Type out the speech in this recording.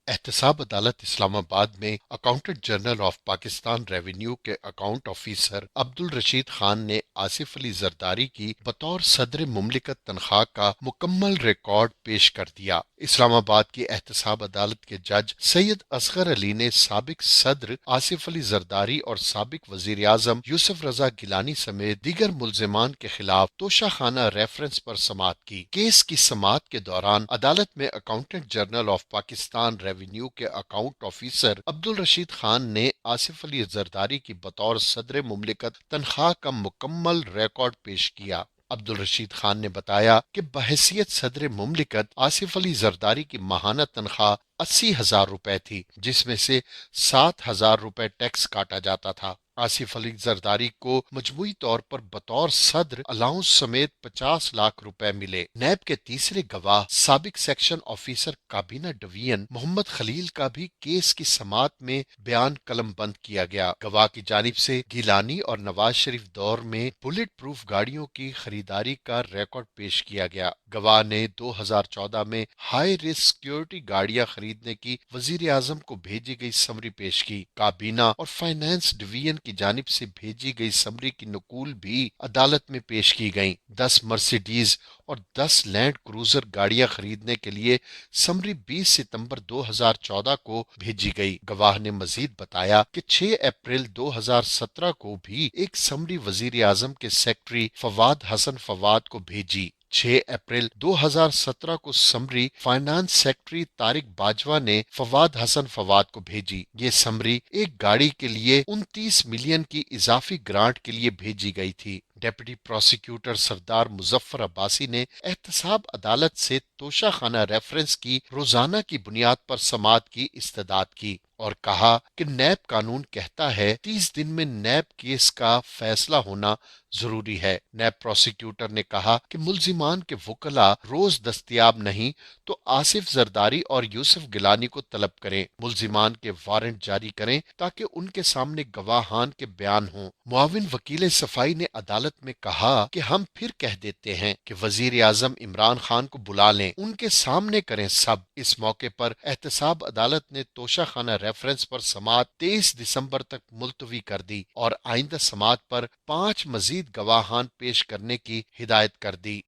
एहतसाब अदालत इस्लामाबाद में accountant general of Pakistan revenue के अकाउंट ऑफिसर अब्दुल रशीद खान ने आसिफ अली जरदारी की बतौर सदर मुमलिकत तनख्वाह का मुकम्मल रिकॉर्ड पेश कर दिया। इस्लामाबाद की एहतसाब अदालत के जज सैयद असगर अली ने साबिक सदर आसिफ अली जरदारी और साबिक वजीर आजम यूसुफ रजा गिलानी समेत दीगर मुलजिमान के खिलाफ तोशाखाना रेफरेंस पर समाअत की। केस की समाअत के दौरान अदालत में accountant general of Pakistan revenue के अकाउंट ऑफिसर अब्दुल रशीद खान ने आसिफ अली जरदारी की बतौर सदर मुमलिकत तनख्वाह का मुकम्मल रिकॉर्ड पेश किया। अब्दुल रशीद खान ने बताया कि बहैसियत सदर मुमलिकत आसिफ अली जरदारी की माहाना तनख्वाह 80,000 रुपए थी, जिसमें से 7,000 रुपए टैक्स काटा जाता था। आसिफ अली जरदारी को मजमूई तौर पर बतौर सदर अलाउंस समेत 50 लाख रुपए मिले। नैब के तीसरे गवाह साबिक सेक्शन ऑफिसर काबीना डिवीजन मोहम्मद खलील का भी केस की समाअत में बयान कलमबंद किया गया। गवाह की जानिब से गिलानी और नवाज शरीफ दौर में बुलेट प्रूफ गाड़ियों की खरीदारी का रिकॉर्ड पेश किया गया। गवाह ने 2014 में हाई रिस्क सिक्योरिटी गाड़ियां खरीदने की वजीर आजम को भेजी गई समरी पेश की। काबीना और फाइनेंस डिवीजन की जानिब से भेजी गई समरी की नकूल भी अदालत में पेश की गईं। 10 मर्सिडीज और 10 लैंड क्रूजर गाड़ियां खरीदने के लिए समरी 20 सितंबर 2014 को भेजी गई। गवाह ने मजीद बताया कि 6 अप्रैल 2017 को भी एक समरी वजीर आजम के सेक्रेटरी फवाद हसन फवाद को भेजी। 6 अप्रैल 2017 को summary finance secretary Tariq Bajwa ने फवाद हसन फवाद को भेजी। ये समरी एक गाड़ी के लिए 29 मिलियन की इजाफी ग्रांट के लिए भेजी गई थी। डेप्यूटी प्रोसिक्यूटर सरदार मुजफ्फर अब्बासी ने एहतसाब अदालत से तोशाखाना रेफरेंस की रोजाना की बुनियाद पर समाअत की इस्तदाद की और कहा कि नैब कानून कहता है 30 दिन में नैब केस का फैसला होना जरूरी है। नैब प्रोसिक्यूटर ने कहा कि मुल्जिमान के वकला रोज दस्तयाब नहीं तो आसिफ जरदारी और यूसुफ गिलानी को तलब करें। मुल्जिमान के वारंट जारी करें ताकि उनके सामने गवाहान के बयान हों। मुआविन वकील सफाई ने अदालत में कहा कि हम फिर कह देते हैं कि वजीर आजम इमरान खान को बुला लें, उनके सामने करें सब। इस मौके पर एहतसाब अदालत ने तोशाखाना रेफरेंस पर समाअत 23 दिसंबर तक मुलतवी कर दी और आइंदा समाअत पर 5 मजीद गवाहान पेश करने की हिदायत कर दी।